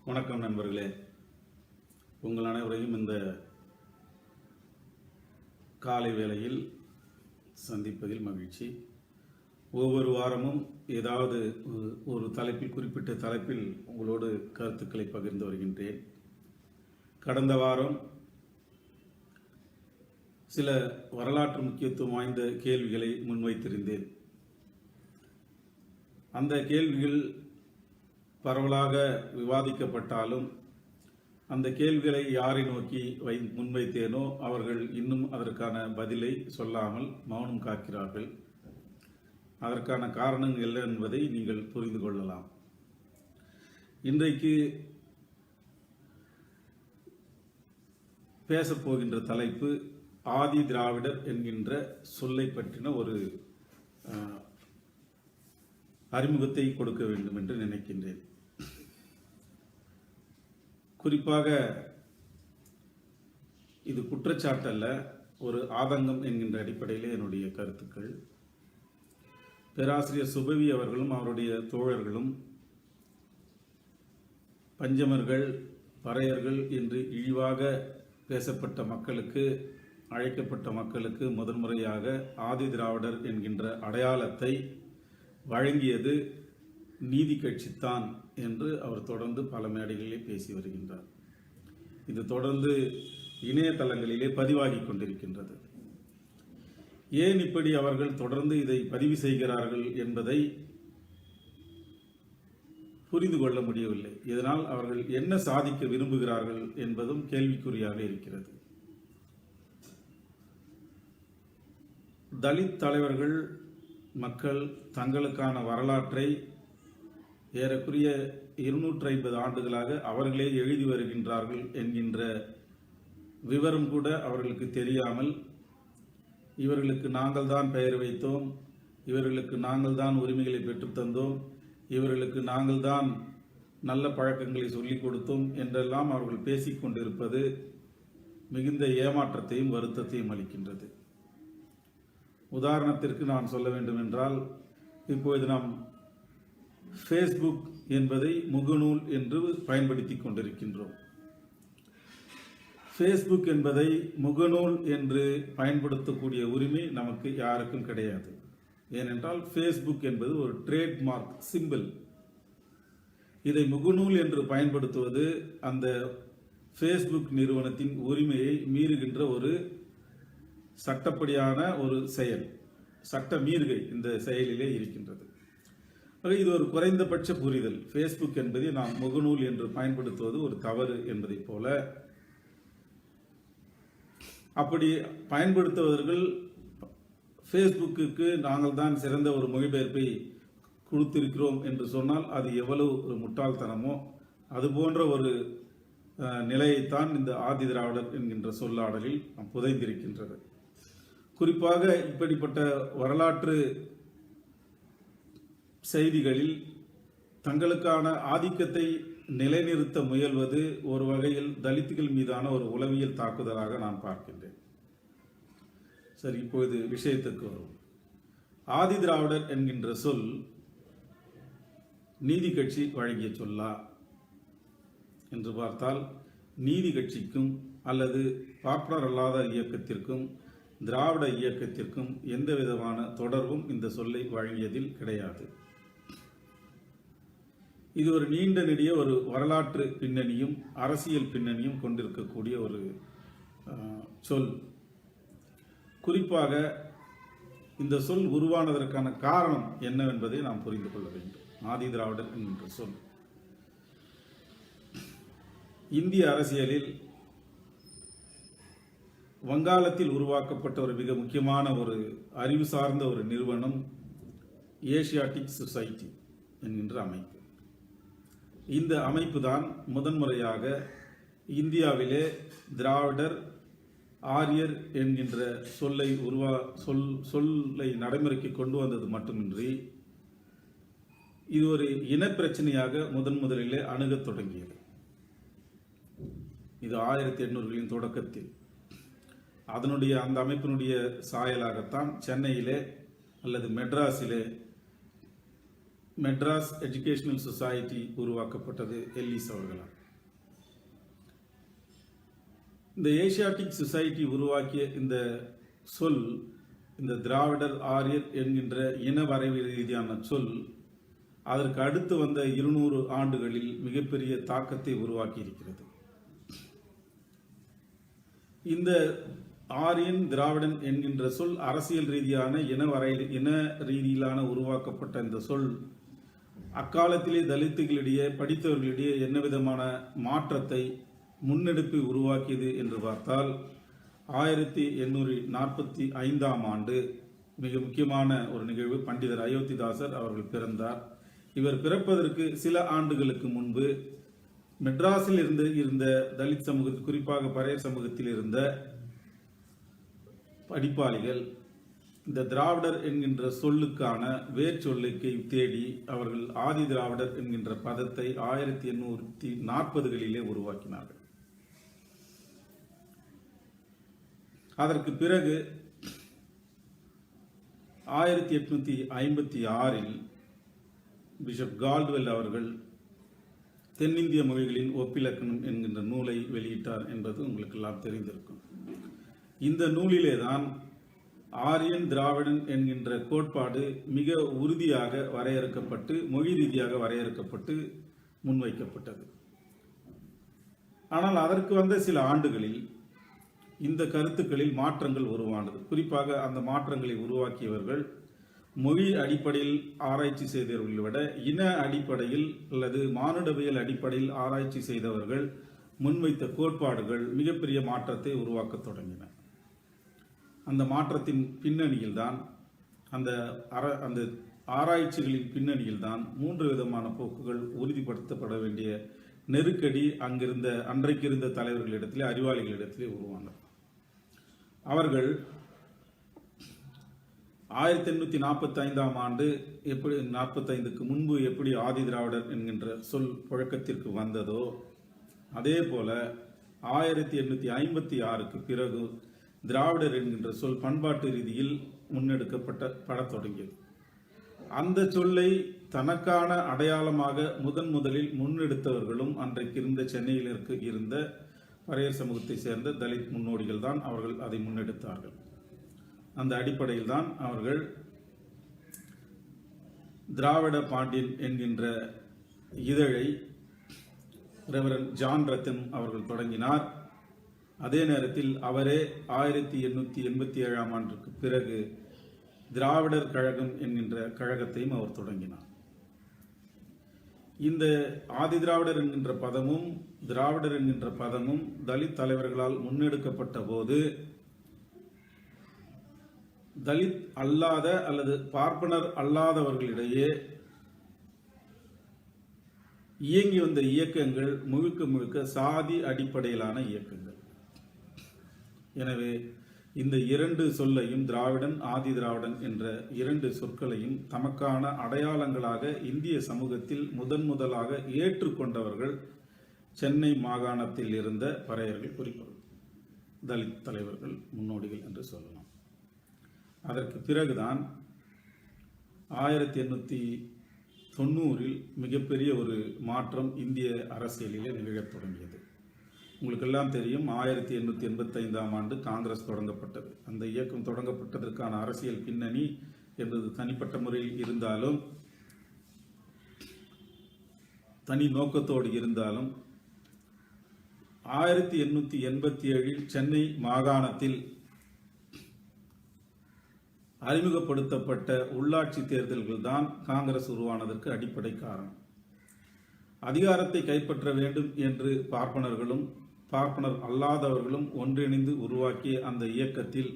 வணக்கம் நண்பர்களே, உங்கள் அனைவரையும் இந்த காலை வேளையில் சந்திப்பதில் மகிழ்ச்சி. ஒவ்வொரு வாரமும் ஏதாவது ஒரு தலைப்பில், குறிப்பிட்ட தலைப்பில் உங்களோடு கருத்துக்களை பகிர்ந்து வருகின்றேன். கடந்த வாரம் சில வரலாற்று முக்கியத்துவம் வாய்ந்த கேள்விகளை முன்வைத்திருந்தேன். அந்த கேள்விகள் பரவலாக விவாதிக்கப்பட்டாலும் அந்த கேள்விகளை யாரை நோக்கி முன்வைத்தேனோ அவர்கள் இன்னும் அதற்கான பதிலை சொல்லாமல் மௌனம் காக்கிறார்கள். அதற்கான காரணங்கள் என்ன என்பதை நீங்கள் புரிந்து கொள்ளலாம். இன்றைக்கு பேசப்போகின்ற தலைப்பு ஆதி திராவிடர் என்கின்ற சொல்லை பற்றின ஒரு அறிமுகத்தை கொடுக்க வேண்டும் என்று நினைக்கின்றேன். குறிப்பாக இது குற்றச்சாட்டல்ல, ஒரு ஆதங்கம் என்கின்ற அடிப்படையிலே என்னுடைய கருத்துக்கள். பேராசிரியர் சுபவி அவர்களும் அவருடைய தோழர்களும் பஞ்சமர்கள், பறையர்கள் என்று இழிவாக பேசப்பட்ட மக்களுக்கு, அழைக்கப்பட்ட மக்களுக்கு முதன்முறையாக ஆதி திராவிடர் என்கின்ற அடையாளத்தை வழங்கியது நீதி கட்சித்தான் என்று அவர் தொடர்ந்து பல மேடைகளிலே பேசி வருகின்றார். இது தொடர்ந்து இணையதளங்களிலே பதிவாகி கொண்டிருக்கின்றது. ஏன் இப்படி அவர்கள் தொடர்ந்து இதை பதிவு செய்கிறார்கள் என்பதை புரிந்து கொள்ள முடியவில்லை. இதனால் அவர்கள் என்ன சாதிக்க விரும்புகிறார்கள் என்பதும் கேள்விக்குறியாக இருக்கிறது. தலித் தலைவர்கள், மக்கள் தங்களுக்கான வரலாற்றை ஏறக்குறைய 250 ஆண்டுகளாக அவர்களே எழுதி வருகின்றார்கள் என்கின்ற விவரம் கூட அவர்களுக்கு தெரியாமல், இவர்களுக்கு நாங்கள் தான் பெயர் வைத்தோம், இவர்களுக்கு நாங்கள் தான் உரிமைகளை பெற்றுத்தந்தோம், இவர்களுக்கு நாங்கள் தான் நல்ல பழக்கங்களை சொல்லிக் கொடுத்தோம் என்றெல்லாம் அவர்கள் பேசிக்கொண்டிருப்பது மிகுந்த ஏமாற்றத்தையும் வருத்தத்தையும் அளிக்கின்றது. உதாரணத்திற்கு நான் சொல்ல வேண்டும் என்றால், இப்பொழுது நாம் ஃபேஸ்புக் என்பதை முகநூல் என்று பயன்படுத்தி கொண்டிருக்கின்றோம். ஃபேஸ்புக் என்பதை முகநூல் என்று பயன்படுத்தக்கூடிய உரிமை நமக்கு யாருக்கும் கிடையாது. ஏனென்றால் ஃபேஸ்புக் என்பது ஒரு ட்ரேட்மார்க் சிம்பிள். இதை முகநூல் என்று பயன்படுத்துவது அந்த ஃபேஸ்புக் நிறுவனத்தின் உரிமையை மீறுகின்ற ஒரு சட்டப்படியான ஒரு செயல், சட்ட மீறுகை இந்த செயலிலே இருக்கின்றது. இது ஒரு குறைந்தபட்ச புரிதல். ஃபேஸ்புக் என்பதை நாம் முகநூல் என்று பயன்படுத்துவது ஒரு தவறு என்பதை போல, அப்படி பயன்படுத்துவர்கள் ஃபேஸ்புக்கு நாங்கள் தான் சிறந்த ஒரு மொழிபெயர்ப்பை கொடுத்திருக்கிறோம் என்று சொன்னால் அது எவ்வளவு ஒரு முட்டாள்தனமோ அது போன்ற ஒரு நிலையைத்தான் இந்த ஆதி திராவிடர் என்கின்ற சொல்லாடலில் புதைந்திருக்கின்றது. குறிப்பாக இப்படிப்பட்ட வரலாற்று செய்திகளில் தங்களுக்கான ஆதிக்கத்தை நிலைநிறுத்த முயல்வது ஒரு வகையில் தலித்துகள் மீதான ஒரு உளவியல் தாக்குதலாக நான் பார்க்கின்றேன். சரி, இப்பொழுது விஷயத்துக்கு வரும். ஆதி திராவிடர் என்கின்ற சொல் நீதி கட்சி வழங்கிய சொல்லா என்று பார்த்தால், நீதி கட்சிக்கும் அல்லது பார்ப்பனர் அல்லாத இயக்கத்திற்கும் திராவிட இயக்கத்திற்கும் எந்த விதமான தொடர்பும் இந்த சொல்லை வழங்கியதில் கிடையாது. இது ஒரு நீண்ட நெடிய ஒரு வரலாற்று பின்னணியும் அரசியல் பின்னணியும் கொண்டிருக்கக்கூடிய ஒரு சொல். குறிப்பாக இந்த சொல் உருவானதற்கான காரணம் என்னவென்பதை நாம் புரிந்து கொள்ள வேண்டும். ஆதி திராவிடர் என்கின்ற சொல் இந்திய அரசியலில் வங்காளத்தில் உருவாக்கப்பட்ட ஒரு மிக முக்கியமான ஒரு அறிவு சார்ந்த ஒரு நிறுவனம் ஏசியாட்டிக் சொசைட்டி என்கின்ற அமைப்பு. இந்த அமைப்பு தான் முதன்முறையாக இந்தியாவிலே திராவிடர், ஆரியர் என்கின்ற சொல்லை நடைமுறைக்கு கொண்டு வந்தது மட்டுமின்றி இது ஒரு இனப்பிரச்சனையாக முதலிலே அணுகத் தொடங்கியது. இது 1800களின் தொடக்கத்தில். அந்த அமைப்பினுடைய சாயலாகத்தான் சென்னையிலே அல்லது மெட்ராஸிலே மெட்ராஸ் எஜுகேஷனல் சொசைட்டி உருவாக்கப்பட்டது எல்லிஸ் அவர்களால். இந்த ஏசியாட்டிக் சொசைட்டி உருவாக்கிய இந்த சொல், இந்த திராவிடர் ஆரியர் என்கின்ற இன வரைவு ரீதியான சொல், அதற்கு அடுத்து வந்த 200 ஆண்டுகளில் மிகப்பெரிய தாக்கத்தை உருவாக்கி இருக்கிறது. இந்த ஆரியன் திராவிடன் என்கின்ற சொல் அரசியல் ரீதியான இன ரீதியிலான உருவாக்கப்பட்ட இந்த சொல் அக்காலத்திலே தலித்துகளிடையே படித்தவர்களிடையே என்ன விதமான மாற்றத்தை முன்னெடுப்பை உருவாக்கியது என்று பார்த்தால் 1845ஆம் ஆண்டு மிக முக்கியமான ஒரு நிகழ்வு. பண்டிதர் அயோத்திதாசர் அவர்கள் பிறந்தார். இவர் பிறப்பதற்கு சில ஆண்டுகளுக்கு முன்பு மெட்ராஸில் இருந்த தலித் சமூகத்தில், குறிப்பாக பறையர் சமூகத்தில் இருந்த படிப்பாளிகள் இந்த திராவிடர் என்கின்ற சொல்லுக்கான வேர் சொல்லுக்கை தேடி அவர்கள் ஆதி திராவிடர் என்கின்ற பதத்தை 1840களிலே உருவாக்கினார்கள். அதற்கு பிறகு 1856இல் பிஷப் கால்ட்வெல் அவர்கள் தென்னிந்திய மொழிகளின் ஒப்பிலக்கணம் என்கின்ற நூலை வெளியிட்டார் என்பது உங்களுக்கு எல்லாம் தெரிந்திருக்கும். இந்த நூலிலே தான் ஆரியன் திராவிடன் என்கின்ற கோட்பாடு மிக உறுதியாக வரையறுக்கப்பட்டு, மொழி ரீதியாக வரையறுக்கப்பட்டு முன்வைக்கப்பட்டது. ஆனால் அதற்கு வந்த சில ஆண்டுகளில் இந்த கருத்துக்களில் மாற்றங்கள் உருவானது. குறிப்பாக அந்த மாற்றங்களை உருவாக்கியவர்கள் மொழி அடிப்படையில் ஆராய்ச்சி செய்தவர்களை விட இன அடிப்படையில் அல்லது மானுடவியல் அடிப்படையில் ஆராய்ச்சி செய்தவர்கள் முன்வைத்த கோட்பாடுகள் மிகப்பெரிய மாற்றத்தை உருவாக்க தொடங்கின. அந்த மாற்றத்தின் பின்னணியில் தான், அந்த ஆராய்ச்சிகளின் பின்னணியில் தான் 3 விதமான போக்குகள் உறுதிப்படுத்தப்பட வேண்டிய நெருக்கடி அன்றைக்கு இருந்த தலைவர்களிடத்திலே, அறிவாளிகளிடத்திலே உருவானது. அவர்கள் 1845ஆம் ஆண்டு எப்படி, 45க்கு முன்பு எப்படி ஆதி திராவிடர் என்கின்ற சொல் புழக்கத்திற்கு வந்ததோ அதே போல 1856க்கு பிறகு திராவிடர் என்கின்ற சொல் பண்பாட்டு ரீதியில் முன்னெடுக்கப்பட தொடங்கியது. அந்த சொல்லை தனக்கான அடையாளமாக முதலில் முன்னெடுத்தவர்களும் அன்றைக்கு இருந்த சென்னையில் இருந்த பறையர் சமூகத்தை சேர்ந்த தலித் முன்னோடிகள் தான். அவர்கள் அதை முன்னெடுத்தார்கள். அந்த அடிப்படையில் தான் அவர்கள் திராவிட பாண்டியன் என்கின்ற இதழை ரெவரண்ட் ஜான் ரத்தன் அவர்கள் தொடங்கினார். அதே நேரத்தில் அவரே 1887ஆம் ஆண்டுக்கு பிறகு திராவிடர் கழகம் என்கின்ற கழகத்தையும் அவர் தொடங்கினார். இந்த ஆதி திராவிடர் என்கின்ற பதமும் திராவிடர் என்கின்ற பதமும் தலித் தலைவர்களால் முன்னெடுக்கப்பட்ட போது தலித் அல்லாத அல்லது பார்ப்பனர் அல்லாதவர்களிடையே இயங்கி வந்த இயக்கங்கள் முழுக்க சாதி அடிப்படையிலான இயக்கங்கள். எனவே இந்த 2 சொல்லையும், திராவிடன் ஆதி திராவிடன் என்ற 2 சொற்களையும் தமக்கான அடையாளங்களாக இந்திய சமூகத்தில் முதலாக ஏற்றுக்கொண்டவர்கள் சென்னை மாகாணத்தில் இருந்த பறையர்கள், குறிப்பாக தலித் தலைவர்கள், முன்னோடிகள் என்று சொல்லலாம். அதற்கு பிறகுதான் 1890இல் மிகப்பெரிய ஒரு மாற்றம் இந்திய அரசியலிலே நிகழத் தொடங்கியது. உங்களுக்கெல்லாம் தெரியும், 1885ஆம் ஆண்டு காங்கிரஸ் தொடங்கப்பட்டது. அந்த இயக்கம் தொடங்கப்பட்டதற்கான அரசியல் பின்னணி என்பது தனிப்பட்ட முறையில் இருந்தாலும், தனி நோக்கத்தோடு இருந்தாலும், 1887இல் சென்னை மாகாணத்தில் அறிமுகப்படுத்தப்பட்ட உள்ளாட்சி தேர்தல்கள் தான் காங்கிரஸ் உருவானதற்கு அடிப்படை காரணம். அதிகாரத்தை கைப்பற்ற வேண்டும் என்று பார்ப்பனர்களும் பார்ப்பனர் அல்லாதவர்களும் ஒன்றிணைந்து உருவாக்கிய அந்த இயக்கத்தில்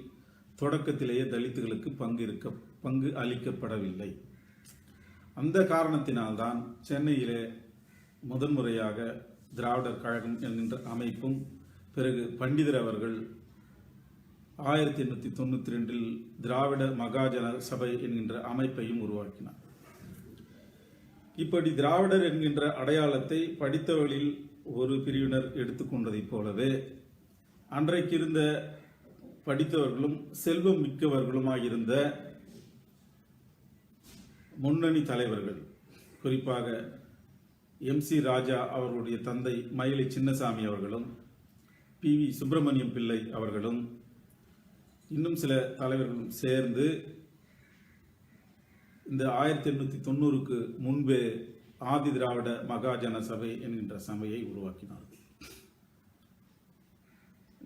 தொடக்கத்திலேயே தலித்துகளுக்கு பங்கு அளிக்கப்படவில்லை. அந்த காரணத்தினால்தான் சென்னையிலே முதன்முறையாக திராவிடர் கழகம் என்கின்ற அமைப்பும், பிறகு பண்டிதர் அவர்கள் 1892இல் திராவிட மகாஜன சபை என்கின்ற அமைப்பையும் உருவாக்கினார். இப்படி திராவிடர் என்கின்ற அடையாளத்தை படித்தவர்களில் ஒரு பிரிவினர் எடுத்துக்கொண்டதைப் போலவே அன்றைக்கு இருந்த படித்தவர்களும் செல்வம் மிக்கவர்களுமாயிருந்த முன்னணி தலைவர்கள், குறிப்பாக MC ராஜா அவர்களுடைய தந்தை மயிலை சின்னசாமி அவர்களும், PV சுப்பிரமணியம் பிள்ளை அவர்களும் இன்னும் சில தலைவர்களும் சேர்ந்து இந்த 1890க்கு முன்பே ஆதி திராவிட மகாஜன சபை என்கின்ற சபையை உருவாக்கினார்கள்.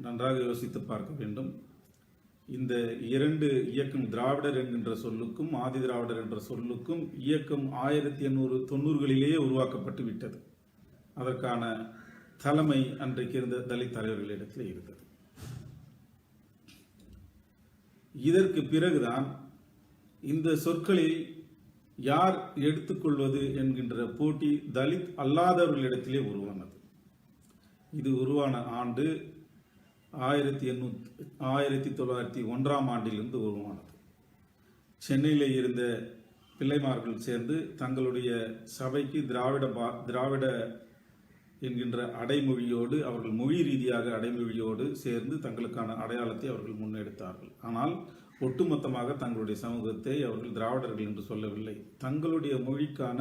நன்றாக யோசித்து பார்க்க வேண்டும். இந்த இரண்டு இயக்கம், திராவிடர் என்கின்ற சொல்லுக்கும் ஆதி திராவிடர் என்ற சொல்லுக்கும் இயக்கம் 1890களிலேயே உருவாக்கப்பட்டு விட்டது. அதற்கான தலைமை அன்றைக்கு இருந்த தலித் தலைவர்களிடத்தில் இருந்தது. இதற்கு பிறகுதான் இந்த சொற்களை யார் எடுத்துக்கொள்வது என்கின்ற போட்டி தலித் அல்லாதவர்களிடத்திலே உருவானது. இது உருவான ஆண்டு 1901ஆம் ஆண்டிலிருந்து உருவானது. சென்னையில் இருந்த பிள்ளைமார்கள் சேர்ந்து தங்களுடைய சபைக்கு திராவிட என்கின்ற அடைமொழியோடு, அவர்கள் மொழி ரீதியாக அடைமொழியோடு சேர்ந்து தங்களுக்கான அடையாளத்தை அவர்கள் முன்னெடுத்தார்கள். ஆனால் ஒட்டுமொத்தமாக தங்களுடைய சமூகத்தை அவர்கள் திராவிடர்கள் என்று சொல்லவில்லை. தங்களுடைய மொழிக்கான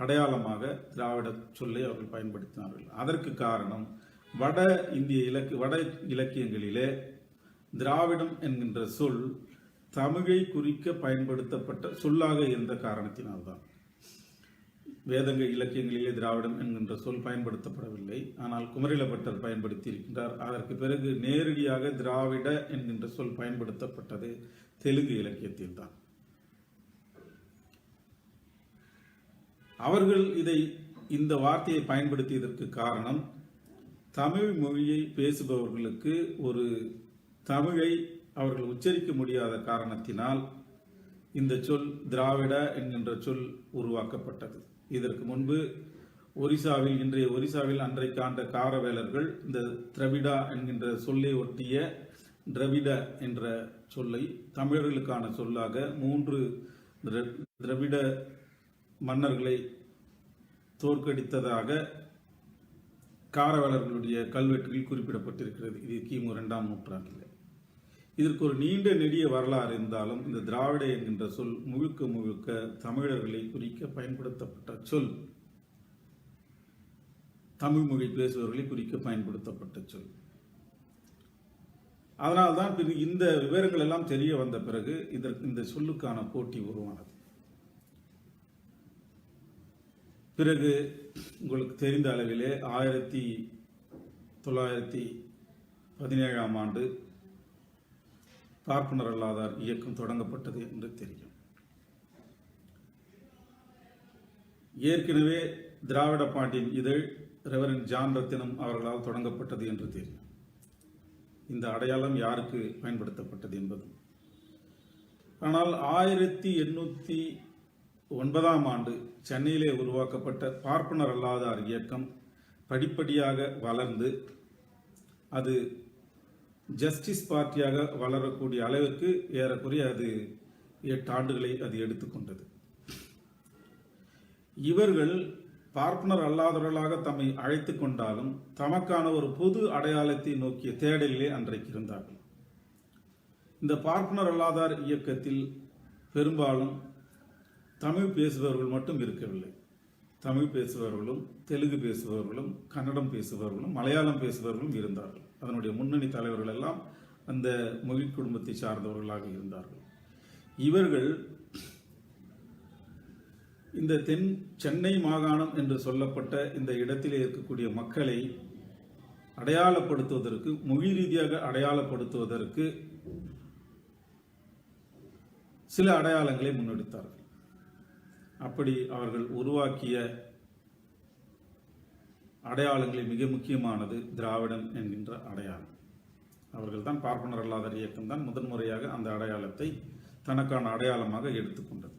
அடையாளமாக திராவிட சொல்லை அவர்கள் பயன்படுத்தினார்கள். அதற்கு காரணம், வட இலக்கியங்களிலே திராவிடம் என்கின்ற சொல் தமிழை குறிக்க பயன்படுத்தப்பட்ட சொல்லாக இருந்த காரணத்தினால்தான். வேதங்க இலக்கியங்களிலே திராவிடம் என்கின்ற சொல் பயன்படுத்தப்படவில்லை. ஆனால் குமரிலபட்டர் பயன்படுத்தி இருக்கின்றார். அதற்கு பிறகு நேரடியாக திராவிட என்கின்ற சொல் பயன்படுத்தப்பட்டது தெலுங்கு இலக்கியத்தில் தான். அவர்கள் இந்த வார்த்தையை பயன்படுத்தியதற்கு காரணம், தமிழ் மொழியை பேசுபவர்களுக்கு ஒரு தமிழை அவர்கள் உச்சரிக்க முடியாத காரணத்தினால் இந்த சொல் திராவிட என்கின்ற சொல் உருவாக்கப்பட்டது. இதற்கு முன்பு இன்றைய ஒரிசாவில் அன்றைக்கு ஆண்ட காரவேலர்கள் இந்த திராவிடா என்கின்ற சொல்லை ஒட்டிய திராவிட என்ற சொல்லை தமிழர்களுக்கான சொல்லாக 3 திராவிட மன்னர்களை தோற்கடித்ததாக காரவேலர்களுடைய கல்வெட்டுகளில் குறிப்பிடப்பட்டிருக்கிறது. இது கிமு 2ஆம் நூற்றாண்டில். இதற்கு ஒரு நீண்ட நெடிய வரலாறு இருந்தாலும் இந்த திராவிட என்கின்ற சொல் முழுக்க தமிழர்களை குறிக்க பயன்படுத்தப்பட்ட சொல், தமிழ் மொழி பேசுபவர்களை குறிக்க பயன்படுத்தப்பட்ட சொல். அதனால்தான் இந்த விவரங்கள் எல்லாம் தெரிய வந்த பிறகு இந்த சொல்லுக்கான போட்டி உருவானது. பிறகு உங்களுக்கு தெரிந்த அளவிலே 1917ஆம் ஆண்டு பார்ப்பனர் அல்லாதார் இயக்கம் தொடங்கப்பட்டது என்று தெரியும். ஏற்கனவே திராவிட பாண்டியன் இதழ் ரெவரண்ட் ஜான் ரத்தினம் அவர்களால் தொடங்கப்பட்டது என்று தெரியும். இந்த அடையாளம் யாருக்கு பயன்படுத்தப்பட்டது என்பது. ஆனால் 1809ஆம் ஆண்டு சென்னையிலே உருவாக்கப்பட்ட பார்ப்பனர் அல்லாதார் இயக்கம் படிப்படியாக வளர்ந்து அது ஜஸ்டிஸ் பார்ட்டியாக வளரக்கூடிய அளவிற்கு ஏறக்குறைய அது 8 ஆண்டுகளை அது எடுத்துக்கொண்டது. இவர்கள் பார்ப்பனர் அல்லாதவர்களாக தம்மை அழைத்துக் கொண்டாலும் தமக்கான ஒரு பொது அடையாளத்தை நோக்கிய தேடலிலே அன்றைக்கு இருந்தார்கள். இந்த பார்ப்பனர் அல்லாதார் இயக்கத்தில் பெரும்பாலும் தமிழ் பேசுபவர்கள் மட்டும் இருக்கவில்லை. தமிழ் பேசுபவர்களும், தெலுங்கு பேசுபவர்களும், கன்னடம் பேசுபவர்களும், மலையாளம் பேசுபவர்களும் இருந்தார்கள். அதனுடைய முன்னணி தலைவர்கள் எல்லாம் அந்த மொழி குடும்பத்தை சார்ந்தவர்களாக இருந்தார்கள். இவர்கள் இந்த சென்னை மாகாணம் என்று சொல்லப்பட்ட இந்த இடத்திலே இருக்கக்கூடிய மக்களை அடையாளப்படுத்துவதற்கு, மொழி ரீதியாக அடையாளப்படுத்துவதற்கு சில அடையாளங்களை முன்னெடுத்தார்கள். அப்படி அவர்கள் உருவாக்கிய அடையாளங்களில் மிக முக்கியமானது திராவிடன் என்கின்ற அடையாளம். அவர்கள் தான் பார்ப்பனர் அல்லாதார் இயக்கம் தான் முதன்முறையாக அந்த அடையாளத்தை தனக்கான அடையாளமாக எடுத்துக்கொண்டது.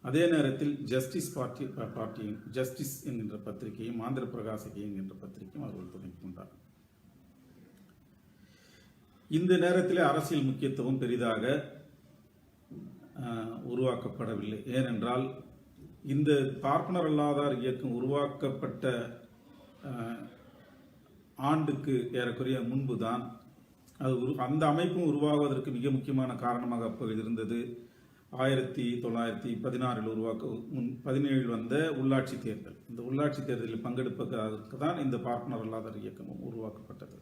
அதே நேரத்தில் பார்ட்டியும் ஜஸ்டிஸ் என்கின்ற பத்திரிகையும் ஆந்திர பிரகாசிகை என்கின்ற பத்திரிகையும் அவர்கள் தொடங்கிக் கொண்டார். இந்த நேரத்தில் அரசியல் முக்கியத்துவம் பெரிதாக உருவாக்கப்படவில்லை. ஏனென்றால் இந்த பார்ப்பனர் அல்லாதார் இயக்கம் உருவாக்கப்பட்ட ஆண்டுக்கு ஏறக்குறைய முன்புதான் அந்த அமைப்பும் உருவாகுவதற்கு மிக முக்கியமான காரணமாக அப்போது இருந்தது 1916 17 வந்த உள்ளாட்சி தேர்தல். இந்த உள்ளாட்சி தேர்தலில் பங்கெடுப்பதற்கு தான் இந்த பார்ப்பனர் அல்லாதார் இயக்கமும் உருவாக்கப்பட்டது.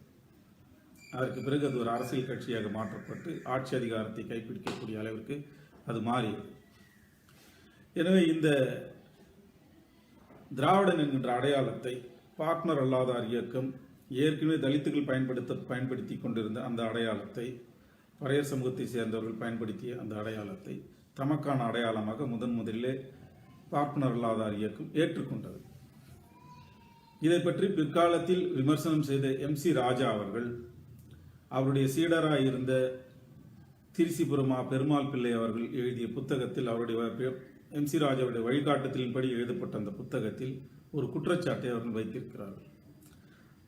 அதற்கு பிறகு அது ஒரு அரசியல் கட்சியாக மாற்றப்பட்டு ஆட்சி அதிகாரத்தை கைப்பிடிக்கக்கூடிய அளவிற்கு அது மாறியது. எனவே இந்த திராவிடன் என்கின்ற அடையாளத்தை பார்ப்பனர் அல்லாதார் இயக்கம் ஏற்கனவே தலித்துகள் பயன்படுத்தி கொண்டிருந்த அந்த அடையாளத்தை, பறையர் சமூகத்தை சேர்ந்தவர்கள் பயன்படுத்திய அந்த அடையாளத்தை தமக்கான அடையாளமாக முதலிலே பார்ப்பனர் அல்லாதார் இயக்கம் ஏற்றுக்கொண்டது. இதை பற்றி பிற்காலத்தில் விமர்சனம் செய்த MC ராஜா அவர்கள் அவருடைய சீடராக இருந்த திருச்சிபுரமா பெருமாள் பிள்ளை அவர்கள் எழுதிய புத்தகத்தில், அவருடைய MC ராஜாவுடைய வழிகாட்டுதலின்படி எழுதப்பட்ட அந்த புத்தகத்தில் ஒரு குற்றச்சாட்டை அவர்கள் வைத்திருக்கிறார்கள்.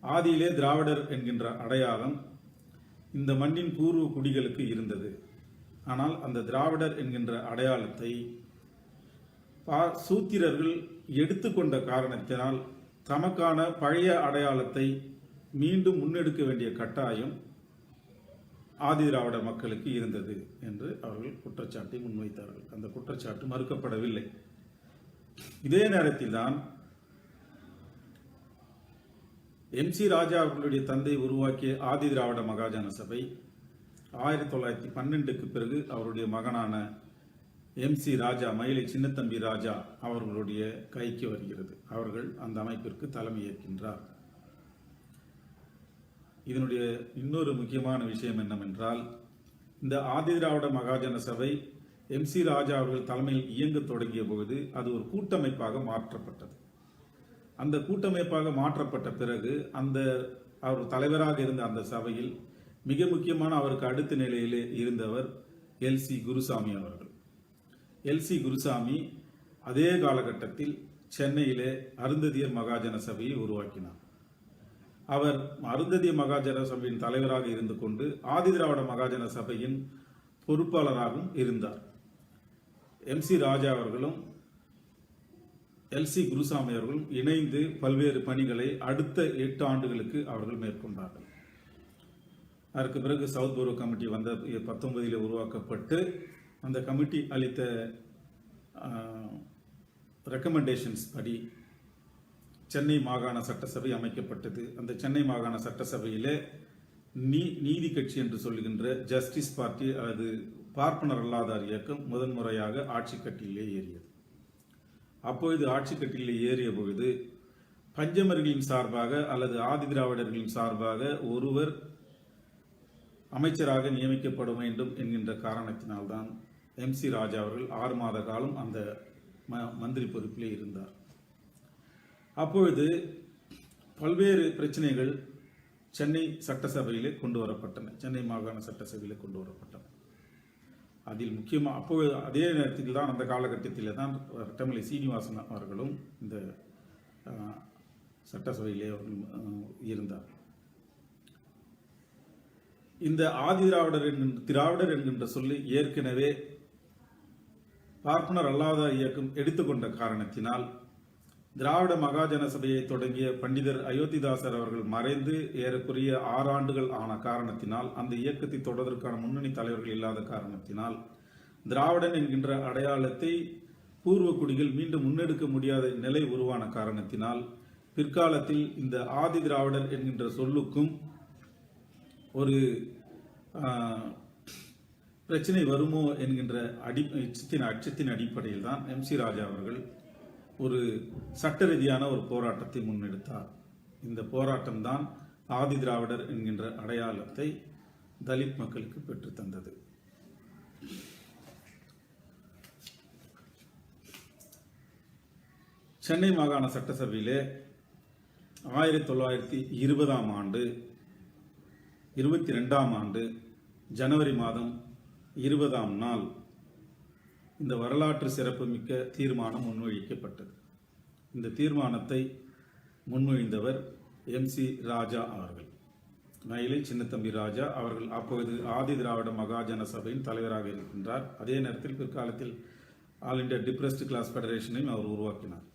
ஆதியிலே திராவிடர் என்கின்ற அடையாளம் இந்த மண்ணின் பூர்வ குடிகளுக்கு இருந்தது. ஆனால் அந்த திராவிடர் என்கின்ற அடையாளத்தை சூத்திரர்கள் எடுத்துக்கொண்ட காரணத்தினால் தமக்கான பழைய அடையாளத்தை மீண்டும் முன்னெடுக்க வேண்டிய கட்டாயம் ஆதி திராவிடர் மக்களுக்கு இருந்தது என்று அவர்கள் குற்றச்சாட்டை முன்வைத்தார்கள். அந்த குற்றச்சாட்டு மறுக்கப்படவில்லை. இதே நேரத்தில் தான் MC ராஜா அவர்களுடைய தந்தை உருவாக்கிய ஆதி திராவிட மகாஜன சபை 1912க்கு பிறகு அவருடைய மகனான MC ராஜா, மயிலை சின்னத்தம்பி ராஜா அவர்களுடைய கைக்கு வருகிறது. அவர்கள் அந்த அமைப்பிற்கு தலைமை ஏற்கின்றார். இதனுடைய இன்னொரு முக்கியமான விஷயம் என்னவென்றால், இந்த ஆதி திராவிட மகாஜன சபை MC ராஜா அவர்கள் தலைமையில் இயங்க தொடங்கிய பொழுது அது ஒரு கூட்டமைப்பாக மாற்றப்பட்டது. அந்த கூட்டமைப்பாக மாற்றப்பட்ட பிறகு அவர் தலைவராக இருந்த அந்த சபையில் மிக முக்கியமான அவருக்கு அடுத்த நிலையிலே இருந்தவர் LC குருசாமி அவர்கள். LC குருசாமி அதே காலகட்டத்தில் சென்னையிலே அருந்ததியர் மகாஜன சபையை உருவாக்கினார். அவர் அருந்ததிய மகாஜன சபையின் தலைவராக இருந்து கொண்டு ஆதி திராவிட மகாஜன சபையின் பொறுப்பாளராகவும் இருந்தார். MC ராஜா அவர்களும் LC குருசாமி அவர்களும் இணைந்து பல்வேறு பணிகளை அடுத்த 8 ஆண்டுகளுக்கு அவர்கள் மேற்கொண்டார்கள். அதற்கு பிறகு சவுத் போரோ கமிட்டி 19 உருவாக்கப்பட்டு அந்த கமிட்டி அளித்த ரெக்கமெண்டேஷன்ஸ் படி சென்னை மாகாண சட்டசபை அமைக்கப்பட்டது. அந்த சென்னை மாகாண சட்டசபையிலே நீதி கட்சி என்று சொல்லுகின்ற ஜஸ்டிஸ் பார்ட்டி அல்லது பார்ப்பனர் அல்லாதார் இயக்கம் முதன்முறையாக ஆட்சி கட்டிலே ஏறியது. அப்பொழுது ஆட்சி கட்டிலே ஏறிய பொழுது பஞ்சமர்களின் சார்பாக அல்லது ஆதி திராவிடர்களின் சார்பாக ஒருவர் அமைச்சராக நியமிக்கப்பட வேண்டும் என்கின்ற காரணத்தினால்தான் MC ராஜா அவர்கள் 6 மாத காலம் அந்த மந்திரி பொறுப்பிலே இருந்தார். அப்பொழுது பல்வேறு பிரச்சனைகள் சென்னை சட்டசபையிலே கொண்டு வரப்பட்டன, சென்னை மாகாண சட்டசபையிலே கொண்டு வரப்பட்டன. அதில் முக்கியமாக அப்பொழுது அதே நேரத்தில் தான் அந்த காலகட்டத்தில் தான் ரெட்டமலை சீனிவாசன் அவர்களும் இந்த சட்டசபையிலே இருந்தார். இந்த ஆதி திராவிடர் என்கின்ற சொல்லி ஏற்கனவே பார்ப்பனர் அல்லாதார் இயக்கம் எடுத்துக்கொண்ட காரணத்தினால் திராவிட மகாஜன சபையை தொடங்கிய பண்டிதர் அயோத்திதாசர் அவர்கள் மறைந்து ஏறக்குறைய 6 ஆண்டுகள் ஆன காரணத்தினால், அந்த இயக்கத்தை தொடர்வதற்கான முன்னணி தலைவர்கள் இல்லாத காரணத்தினால், திராவிடன் என்கின்ற அடையாளத்தை பூர்வ குடிகள் மீண்டும் முன்னெடுக்க முடியாத நிலை உருவான காரணத்தினால் பிற்காலத்தில் இந்த ஆதி திராவிடர் என்கின்ற சொல்லுக்கும் ஒரு பிரச்சனை வருமோ என்கின்ற அச்சத்தின் அடிப்படையில் தான் MC ராஜா அவர்கள் ஒரு சட்ட ரீதியான ஒரு போராட்டத்தை முன்னெடுத்தார். இந்த போராட்டம் தான் ஆதி திராவிடர் என்கின்ற அடையாளத்தை தலித் மக்களுக்கு பெற்றுத்தந்தது. சென்னை மாகாண சட்டசபையிலே 1920ஆம் ஆண்டு 22ஆம் ஆண்டு ஜனவரி மாதம் 20ஆம் நாள் இந்த வரலாற்று சிறப்புமிக்க தீர்மானம் முன்மொழிக்கப்பட்டது. இந்த தீர்மானத்தை முன்மொழிந்தவர் MC ராஜா அவர்கள், மயிலை சின்னத்தம்பி ராஜா அவர்கள். அப்பொழுது ஆதி திராவிட மகாஜன சபையின் தலைவராக இருக்கின்றார். அதே நேரத்தில் பிற்காலத்தில் ஆல் இண்டியா டிப்ரெஸ்ட் கிளாஸ் ஃபெடரேஷனையும் அவர் உருவாக்கினார்.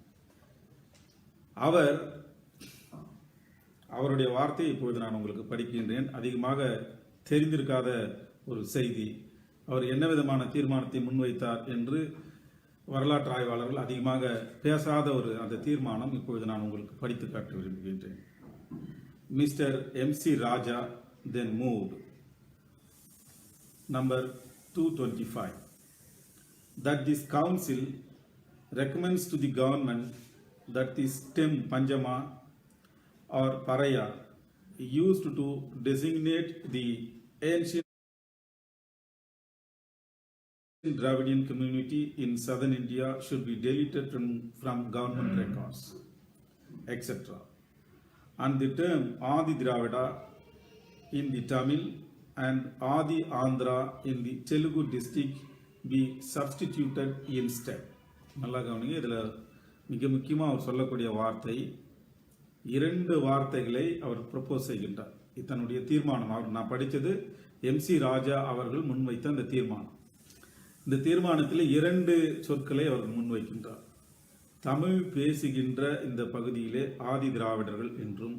அவருடைய வார்த்தையை இப்பொழுது நான் உங்களுக்கு படிக்கின்றேன். அதிகமாக தெரிந்திருக்காத ஒரு செய்தி. அவர் என்ன விதமான தீர்மானத்தை முன்வைத்தார் என்று வரலாற்று ஆய்வாளர்கள் அதிகமாக பேசாத அந்த தீர்மானம் இப்பொழுது நான் உங்களுக்கு படித்து காட்ட விரும்புகின்றேன். Mister M.C. Raja then moved number 225 that this council recommends to the government that this term Panjama or Paraya used to designate the ancient Dravidian community in southern India should be deleted from government records, etc. And the term Adi Dravida in the Tamil and Adi Andhra in the Telugu district be substituted instead. நல்லா கவனிங்க, இதில் மிக முக்கியமாக அவர் சொல்லக்கூடிய வார்த்தை, 2 வார்த்தைகளை அவர் propose செய்கின்றார். தன்னுடைய தீர்மானம் நான் படித்தது M.C. ராஜா அவர்கள் முன்வைத்த அந்த தீர்மானம். இந்த தீர்மானத்தில் 2 சொற்களை அவர் முன்வைக்கின்றார். தமிழ் பேசுகின்ற இந்த பகுதியிலே ஆதி திராவிடர்கள் என்றும்,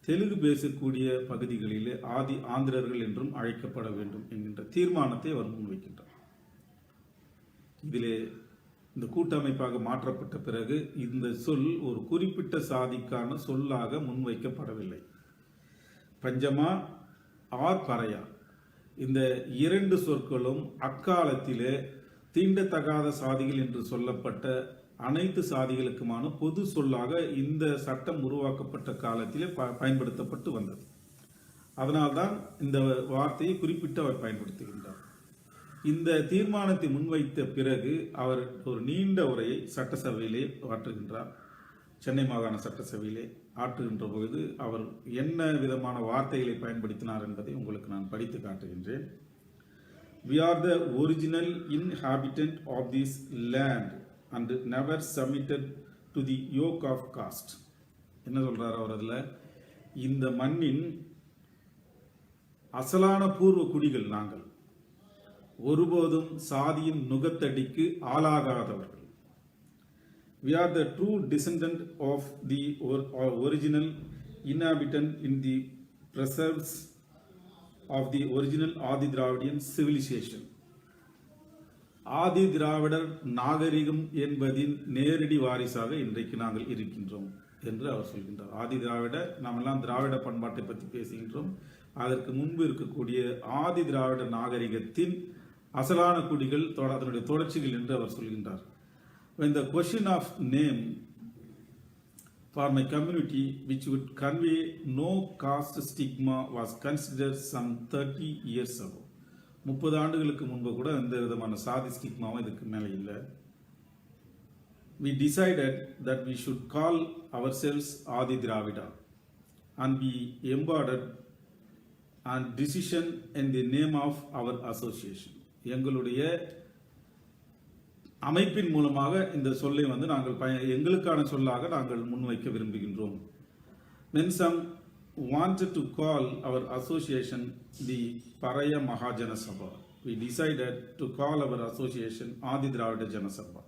தெலுங்கு பேசக்கூடிய பகுதிகளிலே ஆதி ஆந்திரர்கள் என்றும் அழைக்கப்பட வேண்டும் என்கின்ற தீர்மானத்தை அவர் முன்வைக்கின்றார். இதிலே இந்த கூட்டமைப்பாக மாற்றப்பட்ட பிறகு இந்த சொல் ஒரு குறிப்பிட்ட சாதிக்கான சொல்லாக முன்வைக்கப்படவில்லை. பஞ்சமா ஆர் பறையா, இந்த 2 சொற்களும் அக்காலத்திலே தீண்டத்தகாத சாதிகள் என்று சொல்லப்பட்ட அனைத்து சாதிகளுக்குமான பொது சொல்லாக இந்த சட்டம் உருவாக்கப்பட்ட காலத்திலே பயன்படுத்தப்பட்டு வந்தது. அதனால்தான் இந்த வார்த்தையை குறிப்பிட்டு அவர் பயன்படுத்துகின்றார். இந்த தீர்மானத்தை முன்வைத்த பிறகு அவர் ஒரு நீண்ட உரையை சட்டசபையிலே ஆற்றுகின்றார். சென்னை மாகாண சட்டசபையிலே ஆற்றுகின்ற பொழுது அவர் என்ன விதமான வார்த்தைகளை பயன்படுத்தினார் என்பதை உங்களுக்கு நான் படித்து காட்டுகின்றேன். We are the original inhabitant of this land and never submitted to the yoke of caste. என்ன சொல்றார் அவர் அதில்? இந்த மண்ணின் அசலான பூர்வ குடிகள் நாங்கள், ஒருபோதும் சாதியின் நுகத்தடிக்கு ஆளாகாதவர்கள். We are the true descendant of the original inhabitant in the preserves of the original Adi Dravidian civilization. Adi Dravidar நாகரிகம் என்பதின் நேரடி வாரிசாக இன்றைக்கு நாங்கள் இருக்கின்றோம் என்று அவர் சொல்கின்றார். ஆதி திராவிட, நாமெல்லாம் திராவிட பண்பாட்டை பற்றி பேசுகின்றோம். அதற்கு முன்பு இருக்கக்கூடிய ஆதி திராவிட நாகரிகத்தின் அசலான குடிகள் அதனுடைய தொடர்ச்சிகள் என்று அவர் சொல்கின்றார். When the question of name for my community which would convey no caste stigma was considered some 30 years ago. 30 ஆண்டுகளுக்கு முன்பு கூட எந்த விதமான சாதி ஸ்டிக்மாவும் இதுக்கு மேலே இல்லை. We decided that we should call ourselves Adi Dravida and be embodied and decision in the name of our association. எங்களுடைய அமைப்பின் மூலமாக இந்த சொல்லை நாங்கள் எங்களுக்கான சொல்லாக நாங்கள் முன்வைக்க விரும்புகின்றோம். When some wanted to call our association the Paraya Mahajana Sabha, we decided to call our association Adi Dravida Jana Sabha.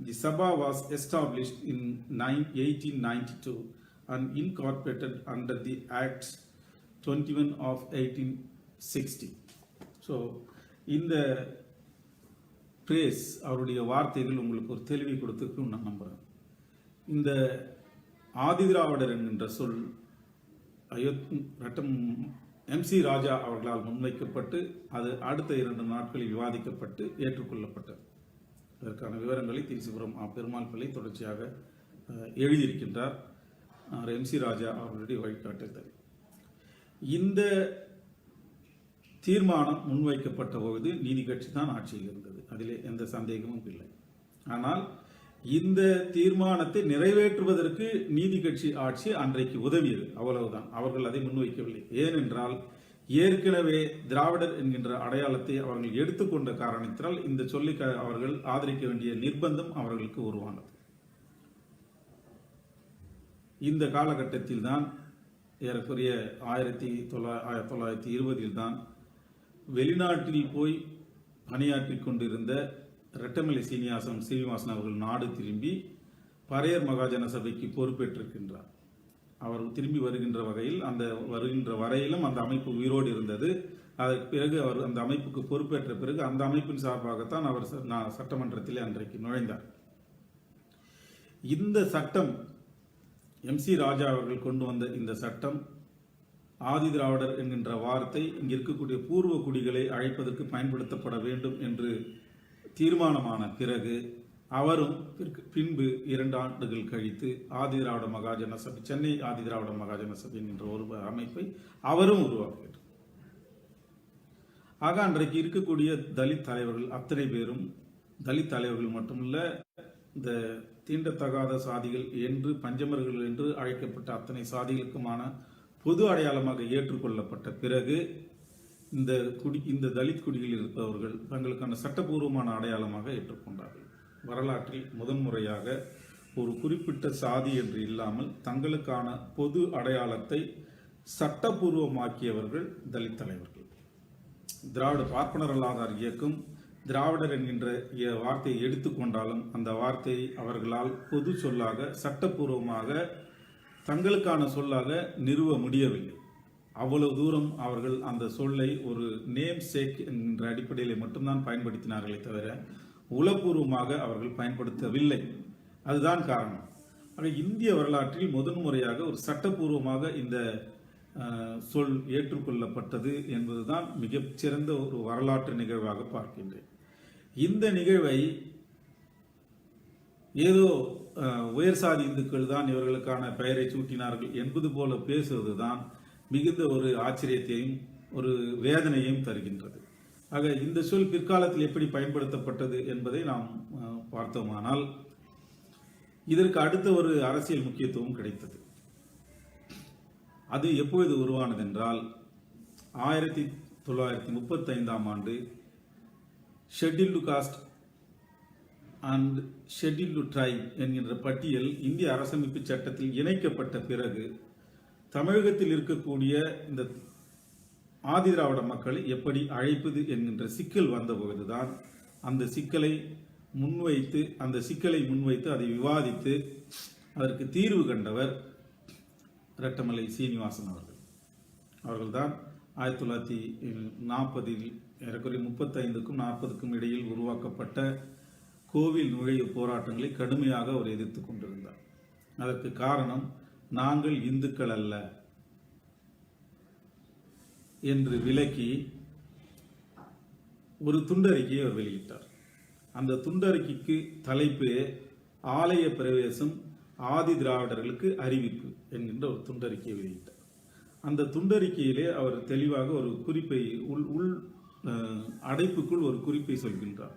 The Sabha was established in 1892 and incorporated under the Act 21 of 1860. So, இந்த brace, அவருடைய வார்த்தைகள் உங்களுக்கு ஒரு தெளிவை கொடுத்துருக்கும் நான் நம்புகிறேன். இந்த ஆதிதிராவிடர் என்கின்ற சொல் M.C. ராஜா அவர்களால் முன்வைக்கப்பட்டு அது அடுத்த 2 நாட்களில் விவாதிக்கப்பட்டு ஏற்றுக்கொள்ளப்பட்டது. அதற்கான விவரங்களை திருச்சிபுரம் பெருமாள் பிள்ளை தொடர்ச்சியாக எழுதியிருக்கின்றார். M.C. ராஜா அவர்களுடைய வழிகாட்டுதல். இந்த தீர்மானம் முன்வைக்கப்பட்ட பொழுது நீதி கட்சி தான் ஆட்சியில் இருந்தது, அதிலே எந்த சந்தேகமும் இல்லை. ஆனால் இந்த தீர்மானத்தை நிறைவேற்றுவதற்கு நீதி கட்சி ஆட்சி அன்றைக்கு உதவியது, அவ்வளவுதான். அவர்கள் அதை முன்வைக்கவில்லை. ஏனென்றால் ஏற்கனவே திராவிடர் என்கின்ற அடையாளத்தை அவர்கள் எடுத்துக்கொண்ட காரணத்தினால் இந்த சொல்லி அவர்கள் ஆதரிக்க வேண்டிய நிர்பந்தம் அவர்களுக்கு உருவானது. இந்த காலகட்டத்தில் தான் ஏறக்குறைய 1920 தான் வெளிநாட்டில் போய் பணியாற்றி கொண்டிருந்த ரெட்டமலை சீனிவாசன் அவர்கள் நாடு திரும்பி பறையர் மகாஜன சபைக்கு பொறுப்பேற்றிருக்கின்றார். அவர் திரும்பி வருகின்ற வகையில் வருகின்ற வரையிலும் அந்த அமைப்பு உயிரோடு இருந்தது. அதற்கு பிறகு அவர் அந்த அமைப்புக்கு பொறுப்பேற்ற பிறகு அந்த அமைப்பின் சார்பாகத்தான் அவர் சட்டமன்றத்திலே அன்றைக்கு நுழைந்தார். இந்த சட்டம் MC ராஜா அவர்கள் கொண்டு வந்த இந்த சட்டம் ஆதி திராவிடர் என்கின்ற வார்த்தை இங்கு இருக்கக்கூடிய பூர்வ குடிகளை அழைப்பதற்கு பயன்படுத்தப்பட வேண்டும் என்று தீர்மானமான பிறகு அவரும் பின்பு 2 ஆண்டுகள் கழித்து ஆதி திராவிட மகாஜன சபை, சென்னை ஆதி திராவிட மகாஜன சபை என்கின்ற ஒரு அமைப்பை அவரும் உருவாக்கினார். ஆக அன்றைக்கு இருக்கக்கூடிய தலித் தலைவர்கள் அத்தனை பேரும், தலித் தலைவர்கள் மட்டுமல்ல, இந்த தீண்டத்தகாத சாதிகள் என்று பஞ்சமர்கள் என்று அழைக்கப்பட்ட அத்தனை சாதிகளுக்குமான பொது அடையாளமாக ஏற்றுக்கொள்ளப்பட்ட பிறகு இந்த தலித் குடியில் இருப்பவர்கள் தங்களுக்கான சட்டபூர்வமான அடையாளமாக ஏற்றுக்கொண்டார்கள். வரலாற்றில் முதன்முறையாக ஒரு குறிப்பிட்ட சாதி என்று இல்லாமல் தங்களுக்கான பொது அடையாளத்தை சட்டபூர்வமாக்கியவர்கள் தலித் தலைவர்கள். திராவிட பார்ப்பனர் அல்லாதார் இயக்கம் திராவிடர் என்கின்ற வார்த்தையை எடுத்துக்கொண்டாலும் அந்த வார்த்தையை அவர்களால் பொது சொல்லாக சட்டப்பூர்வமாக தங்களுக்கான சொல்லாக நிறுவ முடியவில்லை. அவ்வளவு தூரம் அவர்கள் அந்த சொல்லை ஒரு நேம் சேக் என்கின்ற அடிப்படையில் மட்டும்தான் பயன்படுத்தினார்களே தவிர உளப்பூர்வமாக அவர்கள் பயன்படுத்தவில்லை. அதுதான் காரணம். ஆக இந்திய வரலாற்றில் முதன்முறையாக ஒரு சட்டப்பூர்வமாக இந்த சொல் ஏற்றுக்கொள்ளப்பட்டது என்பதுதான் மிகச்சிறந்த ஒரு வரலாற்று நிகழ்வாக பார்க்கின்றேன். இந்த நிகழ்வை ஏதோ உயர் சாதி இந்துக்கள் தான் இவர்களுக்கான பெயரை சூட்டினார்கள் என்பது போல பேசுவதுதான் மிகுந்த ஒரு ஆச்சரியத்தையும் ஒரு வேதனையையும் தருகின்றது. ஆக இந்த சொல் பிற்காலத்தில் எப்படி பயன்படுத்தப்பட்டது என்பதை நாம் பார்த்தோமானால் இதற்கு அடுத்த ஒரு அரசியல் முக்கியத்துவம் கிடைத்தது. அது எப்பொழுது உருவானது என்றால் 1935ஆம் ஆண்டு scheduled caste and scheduled try என்கின்ற பட்டியல் இந்திய அரசமைப்பு சட்டத்தில் இணைக்கப்பட்ட பிறகு தமிழகத்தில் இருக்கக்கூடிய இந்த ஆதி திராவிட மக்களை எப்படி அழைப்பது என்கின்ற சிக்கல் வந்தபோதுதான் அந்த சிக்கலை முன்வைத்து அதை விவாதித்து அதற்கு தீர்வு கண்டவர் ரெட்டமலை சீனிவாசன் அவர்கள்தான் 1940 ஏறக்குறைய 35க்கும் 40க்கும் இடையில் உருவாக்கப்பட்ட கோவில் நுழைவு போராட்டங்களை கடுமையாக அவர் எதிர்த்து கொண்டிருந்தார். அதற்கு காரணம் நாங்கள் இந்துக்கள் அல்ல என்று விளக்கி ஒரு துண்டறிக்கையை அவர் வெளியிட்டார். அந்த துண்டறிக்கைக்கு தலைப்பு ஆலய பிரவேசம் ஆதி திராவிடர்களுக்கு அறிவிப்பு என்கின்ற ஒரு துண்டறிக்கையை வெளியிட்டார். அந்த துண்டறிக்கையிலே அவர் தெளிவாக ஒரு குறிப்பை உள் அடைப்புக்குள் ஒரு குறிப்பை சொல்கின்றார்.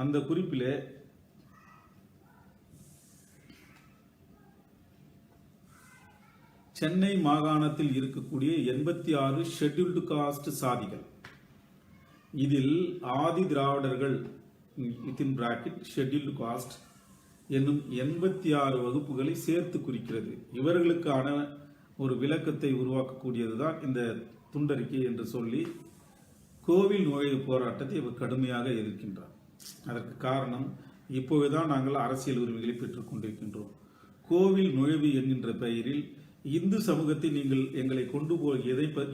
அந்த குறிப்பிலே சென்னை மாகாணத்தில் இருக்கக்கூடிய 86 ஷெட்யூல்டு காஸ்ட் சாதிகள், இதில் ஆதி திராவிடர்கள் வித்தின் பிராக்கெட் ஷெட்யூல்டு காஸ்ட் என்னும் 86 வகுப்புகளை சேர்த்து குறிக்கிறது. இவர்களுக்கான ஒரு விளக்கத்தை உருவாக்கக்கூடியதுதான் இந்த துண்டறிக்கை என்று சொல்லி கோவில் நுழைவு போராட்டத்தை இவர் கடுமையாக எதிர்க்கின்றார். அதற்கு காரணம், இப்போதுதான் நாங்கள் அரசியல் உரிமைகளை பெற்றுக் கொண்டிருக்கின்றோம். கோவில் நுழைவு என்கின்ற பெயரில் இந்து சமூகத்தை நீங்கள் எங்களை கொண்டு போய்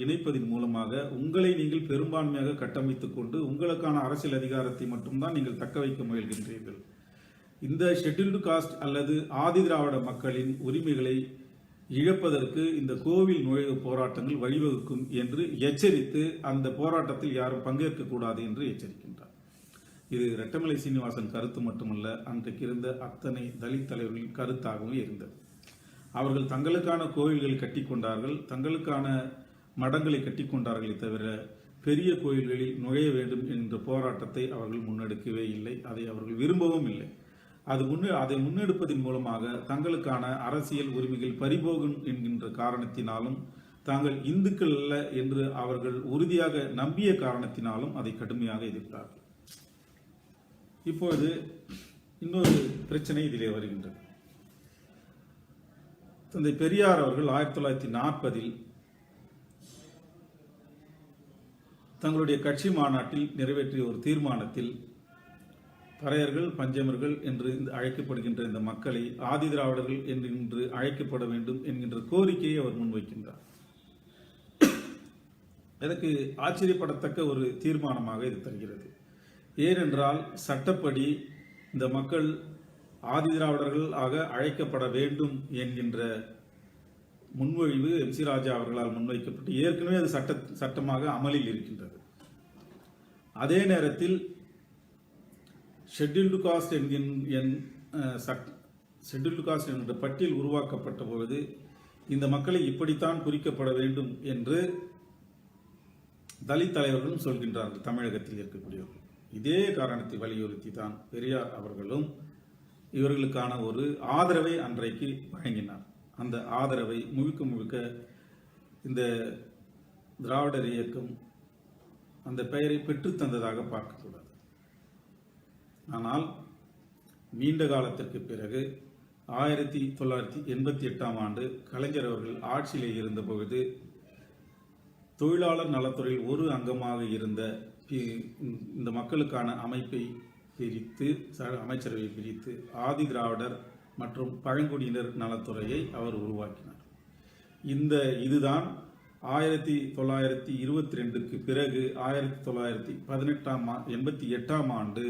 இணைப்பதன் மூலமாக உங்களை நீங்கள் பெரும்பான்மையாக கட்டமைத்துக் கொண்டு உங்களுக்கான அரசியல் அதிகாரத்தை மட்டும்தான் நீங்கள் தக்க வைக்க முயல்கின்றீர்கள். இந்த ஷெட்யூல்டு காஸ்ட் அல்லது ஆதி திராவிட மக்களின் உரிமைகளை இழப்பதற்கு இந்த கோவில் நுழைவு போராட்டங்கள் வழிவகுக்கும் என்று எச்சரித்து அந்த போராட்டத்தில் யாரும் பங்கேற்கக்கூடாது என்று எச்சரிக்கின்றார். இது ரெட்டமலை சீனிவாசன் கருத்து மட்டுமல்ல, அன்றைக்கு இருந்த அத்தனை தலித் தலைவர்களின் கருத்தாகவும் இருந்தது. அவர்கள் தங்களுக்கான கோயில்கள் கட்டி கொண்டார்கள், தங்களுக்கான மடங்களை கட்டி கொண்டார்களே தவிர பெரிய கோயில்களில் நுழைய வேண்டும் என்ற போராட்டத்தை அவர்கள் முன்னெடுக்கவே இல்லை. அதை அவர்கள் விரும்பவும் இல்லை. அதை முன்னெடுப்பதன் மூலமாக தங்களுக்கான அரசியல் உரிமைகள் பறிபோகும் என்கின்ற காரணத்தினாலும் தாங்கள் இந்துக்கள் அல்ல என்று அவர்கள் உறுதியாக நம்பிய காரணத்தினாலும் அதை கடுமையாக எதிர்த்தார்கள். இப்பொழுது இன்னொரு பிரச்சனை இதிலே வருகின்றது. தந்தை பெரியார் அவர்கள் 1940 தங்களுடைய கட்சி மாநாட்டில் நிறைவேற்றிய ஒரு தீர்மானத்தில் பறையர்கள், பஞ்சமர்கள் என்று அழைக்கப்படுகின்ற இந்த மக்களை ஆதி திராவிடர்கள் என்று அழைக்கப்பட வேண்டும் என்கின்ற கோரிக்கையை அவர் முன்வைக்கின்றார். எனக்கு ஆச்சரியப்படத்தக்க ஒரு தீர்மானமாக இது தருகிறது. ஏனென்றால் சட்டப்படி இந்த மக்கள் ஆதி திராவிடர்கள் ஆக அழைக்கப்பட வேண்டும் என்கின்ற முன்மொழிவு MC ராஜா அவர்களால் முன்வைக்கப்பட்டு ஏற்கனவே அது சட்டமாக அமலில் இருக்கின்றது. அதே நேரத்தில் ஷெட்யூல்டு காஸ்ட் என்கின்ற பட்டியல் உருவாக்கப்பட்ட பொழுது இந்த மக்களை இப்படித்தான் குறிக்கப்பட வேண்டும் என்று தலித் தலைவர்களும் சொல்கின்றார்கள். தமிழகத்தில் இருக்கக்கூடியவர்கள் இதே காரணத்தை வலியுறுத்தி தான் பெரியார் அவர்களும் இவர்களுக்கான ஒரு ஆதரவை அன்றைக்கு வழங்கினார். அந்த ஆதரவை முழுக்க முழுக்க இந்த திராவிடர் இயக்கம் அந்த பெயரை பெற்றுத்தந்ததாக பார்க்கக்கூடாது. ஆனால் நீண்ட காலத்திற்கு பிறகு 1988ஆம் ஆண்டு கலைஞர் அவர்கள் ஆட்சியிலே இருந்தபொழுது தொழிலாளர் நலத்துறையில் ஒரு அங்கமாக இருந்த இந்த மக்களுக்கான அமைப்பை பிரித்து அமைச்சரவை பிரித்து ஆதி திராவிடர் மற்றும் பழங்குடியினர் நலத்துறையை அவர் உருவாக்கினார். இதுதான் 1922க்கு பிறகு 1988ஆம் ஆண்டு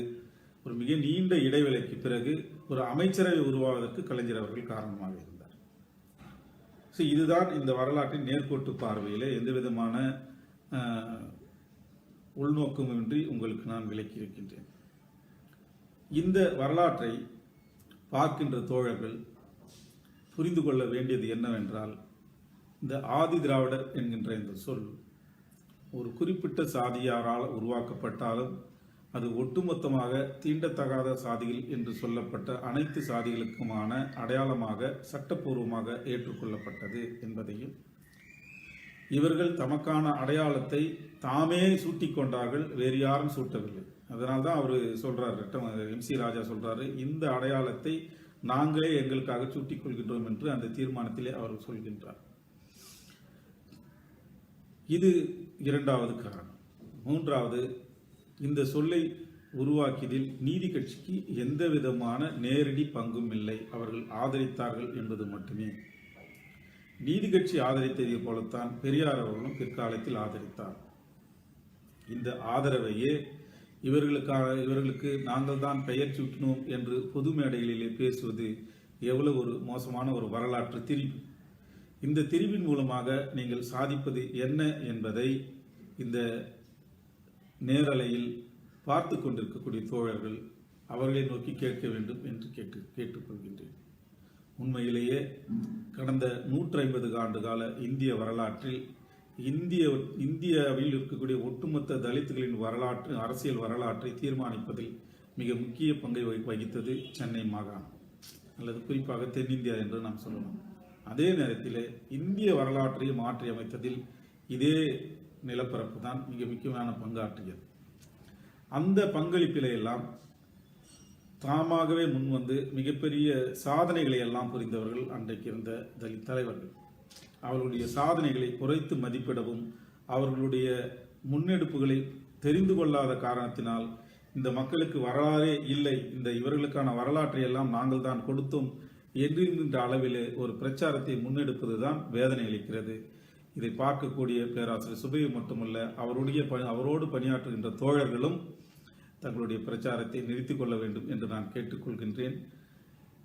ஒரு மிக நீண்ட இடைவேளைக்கு பிறகு ஒரு அமைச்சரவை உருவாவதற்கு கலைஞர் அவர்கள் காரணமாக இருந்தார். இதுதான் இந்த வரலாற்றின் நேர்கோட்டு பார்வையில் எந்த விதமான உள்நோக்கமின்றி உங்களுக்கு நான் விளக்கி இருக்கின்றேன். இந்த வரலாற்றை பார்க்கின்ற தோழர்கள் புரிந்து கொள்ள வேண்டியது என்னவென்றால், இந்த ஆதி திராவிடர் என்கின்ற இந்த சொல் ஒரு குறிப்பிட்ட சாதியாரால் உருவாக்கப்பட்டாலும் அது ஒட்டுமொத்தமாக தீண்டத்தகாத சாதிகள் என்று சொல்லப்பட்ட அனைத்து சாதிகளுக்குமான அடையாளமாக சட்டப்பூர்வமாக ஏற்றுக்கொள்ளப்பட்டது என்பதையும், இவர்கள் தமக்கான அடையாளத்தை தாமே சூட்டிக்கொண்டார்கள், வேறு யாரும் சூட்டவில்லை. அதனால்தான் அவர் சொல்றாரு, MC ராஜா சொல்றாரு, இந்த அடையாளத்தை நாங்களே எங்களுக்காக சூட்டிக் கொள்கின்றோம் என்று அந்த தீர்மானத்திலே அவர் சொல்கின்றார். இது இரண்டாவது காரணம். மூன்றாவது, இந்த சொல்லை உருவாக்கியதில் நீதி கட்சிக்கு எந்த விதமான நேரடி பங்கும் இல்லை, அவர்கள் ஆதரித்தார்கள் என்பது மட்டுமே. நீதி கட்சி ஆதரித்ததை போலத்தான் பெரியார் அவர்களும் பிற்காலத்தில் ஆதரித்தார். இந்த ஆதரவையே இவர்களுக்கு நாங்கள் தான் பெயர் சூட்டினோம் என்று பொது மேடைகளிலே பேசுவது எவ்வளவு ஒரு மோசமான ஒரு வரலாற்று திரிவு. இந்த திரிவின் மூலமாக நீங்கள் சாதிப்பது என்ன என்பதை இந்த நேரலையில் பார்த்து கொண்டிருக்கக்கூடிய தோழர்கள் அவர்களை நோக்கி கேட்க வேண்டும் என்று கேட்டுக்கொள்கின்றேன். உண்மையிலேயே கடந்த 150 ஆண்டு கால இந்திய வரலாற்றில் இந்தியாவில் இருக்கக்கூடிய ஒட்டுமொத்த தலித்துகளின் அரசியல் வரலாற்றை தீர்மானிப்பதில் மிக முக்கிய பங்கை வகித்தது சென்னை மாகாணம், அல்லது குறிப்பாக தென்னிந்தியா என்று நாம் சொல்லலாம். அதே நேரத்தில் இந்திய வரலாற்றை மாற்றி அமைத்ததில் இதே நிலப்பரப்பு தான் மிக முக்கியமான பங்காற்றியது. அந்த பங்களிப்பிலே எல்லாம் தாமாகவே முன்வந்து மிகப்பெரிய சாதனைகளை எல்லாம் புரிந்தவர்கள் அன்றைக்கு இருந்த தலித் தலைவர்கள். அவர்களுடைய சாதனைகளை குறைத்து மதிப்பிடவும், அவர்களுடைய முன்னெடுப்புகளை தெரிந்து கொள்ளாத காரணத்தினால் இந்த மக்களுக்கு வரலாறே இல்லை, இவர்களுக்கான வரலாற்றை எல்லாம் நாங்கள் தான் கொடுத்தோம் என்கின்ற அளவிலே ஒரு பிரச்சாரத்தை முன்னெடுப்பதுதான் வேதனை அளிக்கிறது. இதை பார்க்கக்கூடிய பேராசிரியர் சுபை மட்டுமல்ல, அவரோடு பணியாற்றுகின்ற தோழர்களும் தங்களுடைய பிரச்சாரத்தை நிறுத்திக் கொள்ள வேண்டும் என்று நான் கேட்டுக்கொள்கின்றேன்.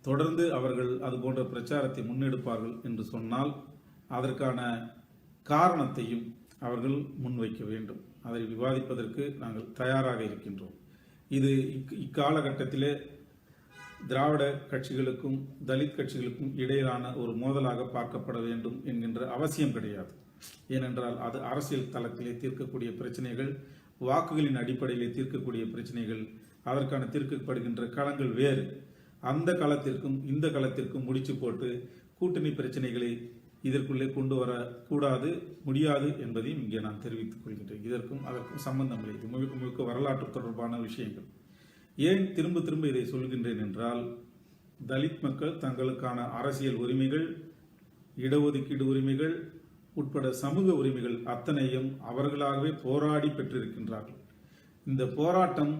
தொடர்ந்து அவர்கள் அதுபோன்ற பிரச்சாரத்தை முன்னெடுப்பார்கள் என்று சொன்னால் அதற்கான காரணத்தையும் அவர்கள் முன்வைக்க வேண்டும். அதை விவாதிப்பதற்கு நாங்கள் தயாராக இருக்கின்றோம். இது இக்காலகட்டத்திலே திராவிட கட்சிகளுக்கும் தலித் கட்சிகளுக்கும் இடையிலான ஒரு மோதலாக பார்க்கப்பட வேண்டும் என்கின்ற அவசியம் கிடையாது. ஏனென்றால் அது அரசியல் தளத்திலே தீர்க்கக்கூடிய பிரச்சனைகள், வாக்குகளின் அடிப்படையிலே தீர்க்கக்கூடிய பிரச்சனைகள், அதற்கான தீர்க்கப்படுகின்ற களங்கள் வேறு. அந்த களத்திற்கும் இந்த களத்திற்கும் முடிச்சு போட்டு கூட்டணி பிரச்சனைகளை இதற்குள்ளே கொண்டு வரக்கூடாது, முடியாது என்பதையும் இங்கே நான் தெரிவித்துக் கொள்கின்றேன். இதற்கும் அதற்கும் சம்பந்தம் இல்லை. இது முழுக்க முழுக்க வரலாற்று தொடர்பான விஷயங்கள். ஏன் திரும்ப திரும்ப இதை சொல்கின்றேன் என்றால், தலித் மக்கள் தங்களுக்கான அரசியல் உரிமைகள், இடஒதுக்கீடு உரிமைகள் உட்பட சமூக உரிமைகள் அத்தனையும் அவர்களாகவே போராடி பெற்றிருக்கின்றார்கள். இந்த போராட்டம்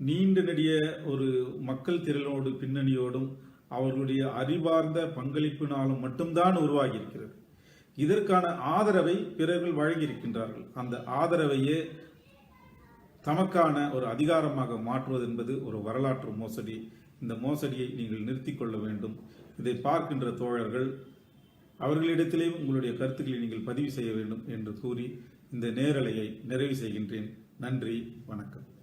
நீண்ட நெடிய ஒரு மக்கள் திரளோடு பின்னணியோடும் அவர்களுடைய அறிவார்ந்த பங்களிப்பினாலும் மட்டும்தான் உருவாகி இருக்கிறது. இதற்கான ஆதரவை பிறர்கள் வழங்கியிருக்கின்றார்கள். அந்த ஆதரவையே தமக்கான ஒரு அதிகாரமாக மாற்றுவது என்பது ஒரு வரலாற்று மோசடி. இந்த மோசடியை நீங்கள் நிறுத்திக் கொள்ள வேண்டும். இதை பார்க்கின்ற தோழர்கள் அவர்களிடத்திலே உங்களுடைய கருத்துக்களை நீங்கள் பதிவு செய்ய வேண்டும் என்று கூறி இந்த நேரலையை நிறைவு செய்கின்றேன். நன்றி, வணக்கம்.